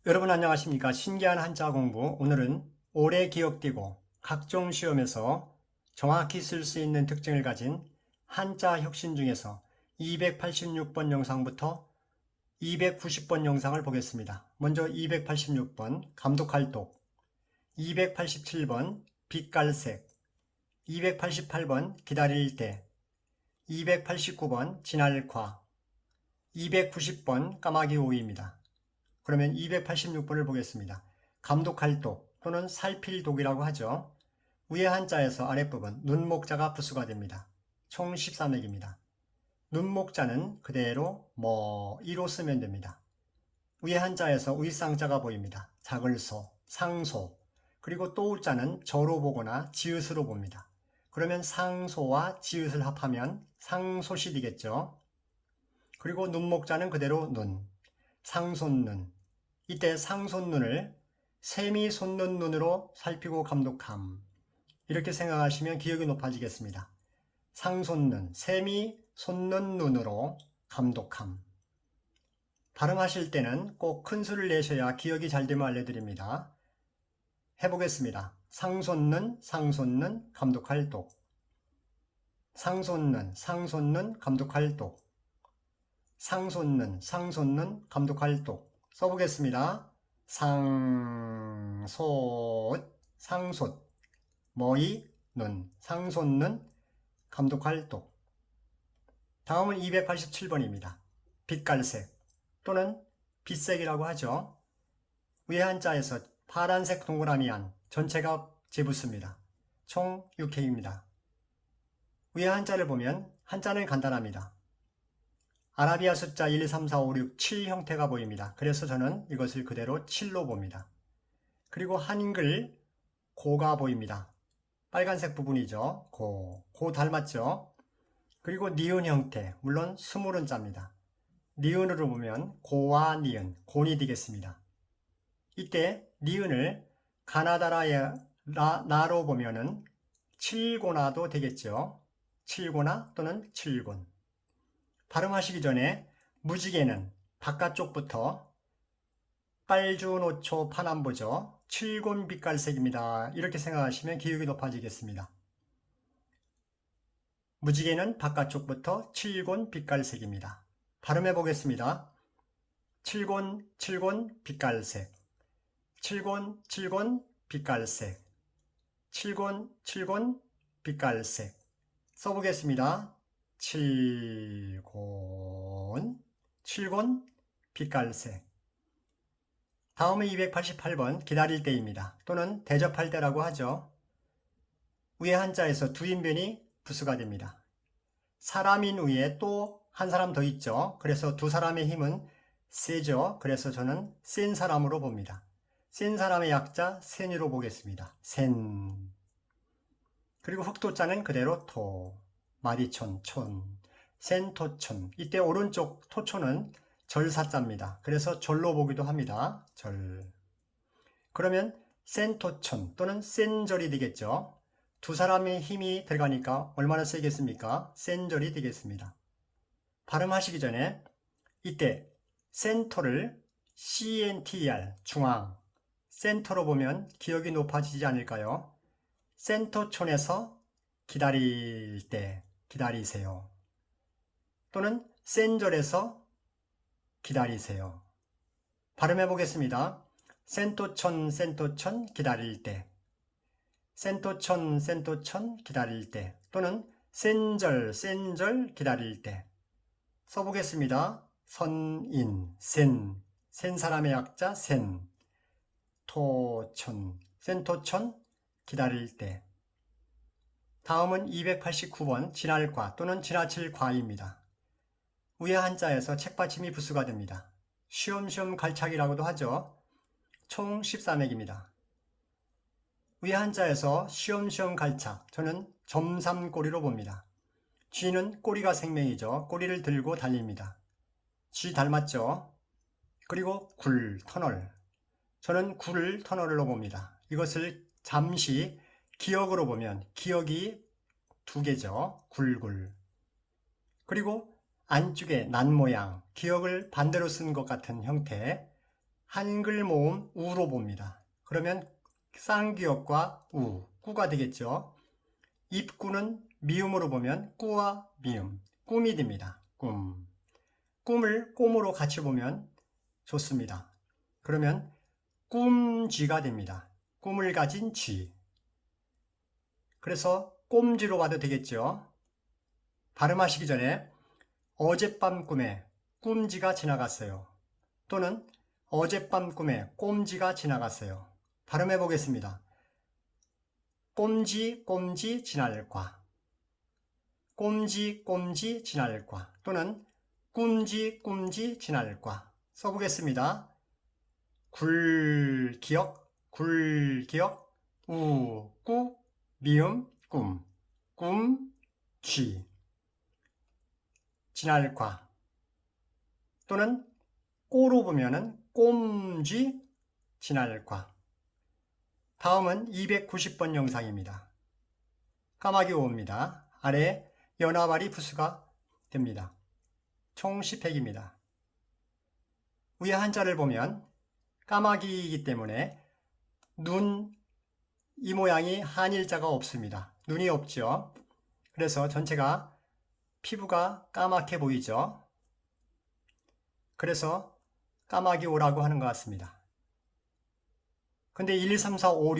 여러분 안녕하십니까? 신기한 한자 공부. 오늘은 오래 기억되고 각종 시험에서 정확히 쓸 수 있는 특징을 가진 한자 혁신 중에서 286번 영상부터 290번 영상을 보겠습니다. 먼저 286번 감독할독, 287번 빛깔색, 288번 기다릴 때, 289번 진할과, 290번 까마귀 오이입니다. 그러면 286번을 보겠습니다. 감독할독 또는 살필독이라고 하죠. 위에 한자에서 아랫부분 눈목자가 부수가 됩니다. 총 13액입니다. 눈목자는 그대로 이로 쓰면 됩니다. 위에 한자에서 위쌍자가 보입니다. 작을소, 상소, 그리고 또 우자는 저로 보거나 지읒으로 봅니다. 그러면 상소와 지읒을 합하면 상소시 되겠죠. 그리고 눈목자는 그대로 눈, 상손눈. 이때 상손눈을 샘이 솟는 눈으로 살피고 감독함. 이렇게 생각하시면 기억이 높아지겠습니다. 상손눈, 샘이 솟는 눈으로 감독함. 발음하실 때는 꼭 큰 소리를 내셔야 기억이 잘 되면 알려드립니다. 해보겠습니다. 상손눈, 상손눈, 감독할독. 상손눈, 상손눈, 감독할독. 상손눈, 상손눈, 감독할독. 써보겠습니다. 상솥, 상솥, 눈, 상손눈, 감독할독. 다음은 287번입니다. 빛깔색 또는 빛색이라고 하죠. 위에 한자에서 파란색 동그라미 안 전체가 재붙습니다. 총 6회입니다. 위에 한자를 보면 한자는 간단합니다. 아라비아 숫자 1, 2, 3, 4, 5, 6, 7 형태가 보입니다. 그래서 저는 이것을 그대로 7로 봅니다. 그리고 한글 고가 보입니다. 빨간색 부분이죠. 고 닮았죠? 그리고 니은 형태, 물론 스물은 자입니다. 니은으로 보면 고와 니은, 곤이 되겠습니다. 이때 니은을 가나다라의 나로 보면은 칠고나도 되겠죠. 칠고나 또는 칠곤. 발음하시기 전에 무지개는 바깥쪽부터 빨주노초 파남보죠. 칠곤 빛깔색입니다. 이렇게 생각하시면 기억이 높아지겠습니다. 무지개는 바깥쪽부터 칠곤 빛깔색입니다. 발음해 보겠습니다. 칠곤 빛깔색, 칠곤 빛깔색, 칠곤 빛깔색. 써보겠습니다. 칠곤 빛깔색. 다음은 288번 기다릴 때입니다. 또는 대접할 때라고 하죠. 위에 한자에서 두인변이 부수가 됩니다. 사람인 위에 또 한 사람 더 있죠. 그래서 두 사람의 힘은 세죠. 그래서 저는 센 사람으로 봅니다. 센 사람의 약자 센으로 보겠습니다. 센. 그리고 흑토자는 그대로 토, 마디촌, 촌, 센토촌. 이때 오른쪽 토촌은 절사자입니다. 그래서 절로 보기도 합니다. 절. 그러면 센토촌 또는 센절이 되겠죠. 두 사람의 힘이 들어가니까 얼마나 세겠습니까? 센절이 되겠습니다. 발음하시기 전에 이때 센터를 CNTR, 중앙, 센터로 보면 기억이 높아지지 않을까요? 센터촌에서 기다릴 때 기다리세요. 또는 센절에서 기다리세요. 발음해 보겠습니다. 센토촌 기다릴 때, 센토촌 기다릴 때, 또는 센절 기다릴 때. 써보겠습니다. 선인, 센 사람의 약자 센, 토촌, 센토촌 기다릴 때. 다음은 289번 지날과 또는 지나칠 과입니다. 위에 한자에서 책받침이 부수가 됩니다. 쉬엄쉬엄 갈착이라고도 하죠. 총 13액입니다. 위에 한자에서 쉬엄쉬엄 갈착, 저는 점삼꼬리로 봅니다. 쥐는 꼬리가 생명이죠. 꼬리를 들고 달립니다. 쥐 닮았죠? 그리고 굴, 터널. 저는 굴을 터널로 봅니다. 이것을 잠시 기억으로 보면 기억이 두 개죠. 굴. 그리고 안쪽에 난 모양, 기억을 반대로 쓴 것 같은 형태. 한글 모음 우로 봅니다. 그러면 쌍기역과 우, 꾸가 되겠죠. 입구는 미음으로 보면 꾸와 미음, 꿈이 됩니다. 꿈. 꿈을 꼼으로 같이 보면 좋습니다. 그러면 꿈쥐가 됩니다. 꿈을 가진 쥐. 그래서 꼼쥐로 봐도 되겠죠. 발음하시기 전에 어젯밤 꿈에 꿈쥐가 지나갔어요. 또는 어젯밤 꿈에 꼼쥐가 지나갔어요. 발음해 보겠습니다. 꼼쥐 꼼쥐 지날과, 꼼쥐 꼼쥐 지날과, 또는 꿈쥐 꿈쥐 지날과 써보겠습니다. 굴기역 굴기역 우, 꾸, 미음, 꿈, 꿈, 쥐, 지날과, 또는 꼬로 보면은 꼼쥐, 지날과. 다음은 290번 영상입니다. 까마귀 오입니다. 아래 연화발이 부수가 됩니다. 총 10획입니다. 위에 한자를 보면 까마귀이기 때문에 눈, 이 모양이 한일자가 없습니다. 눈이 없죠. 그래서 전체가 피부가 까맣게 보이죠. 그래서 까마귀 오라고 하는 것 같습니다. 근데 1, 2, 3, 4, 5,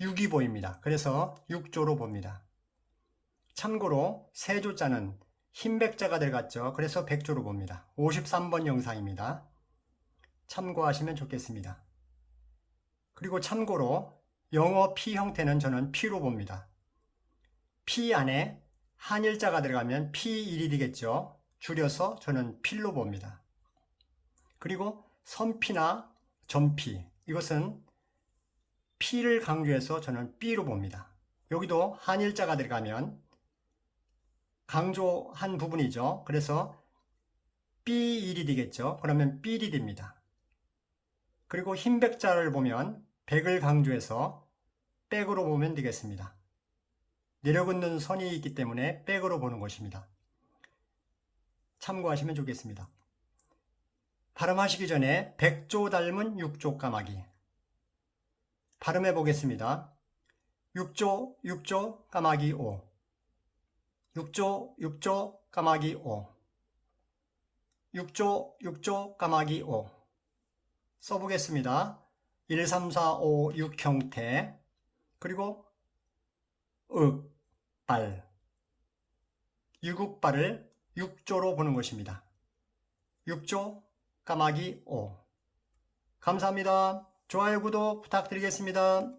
6이 보입니다. 그래서 6조로 봅니다. 참고로 세조자는 흰백자가 들어갔죠. 그래서 백조로 봅니다. 53번 영상입니다. 참고하시면 좋겠습니다. 그리고 참고로 영어 피 형태는 저는 피로 봅니다. 피 안에 한일자가 들어가면 P1이 되겠죠. 줄여서 저는 필로 봅니다. 그리고 선피나 전피, 이것은 P를 강조해서 저는 B로 봅니다. 여기도 한일자가 들어가면 강조한 부분이죠. 그래서 B1이 되겠죠. 그러면 B이 됩니다. 그리고 흰백자를 보면 백을 강조해서 백으로 보면 되겠습니다. 내려긋는 선이 있기 때문에 백으로 보는 것입니다. 참고하시면 좋겠습니다. 발음하시기 전에 백조 닮은 육조 까마귀 발음해 보겠습니다. 6조 까마귀 오, 6조 까마귀 오, 6조 까마귀 오 써보겠습니다. 1, 3, 4, 5, 6 형태, 그리고 윽, 발, 유국발을 6조로 보는 것입니다. 6조 까마귀 오. 감사합니다. 좋아요, 구독 부탁드리겠습니다.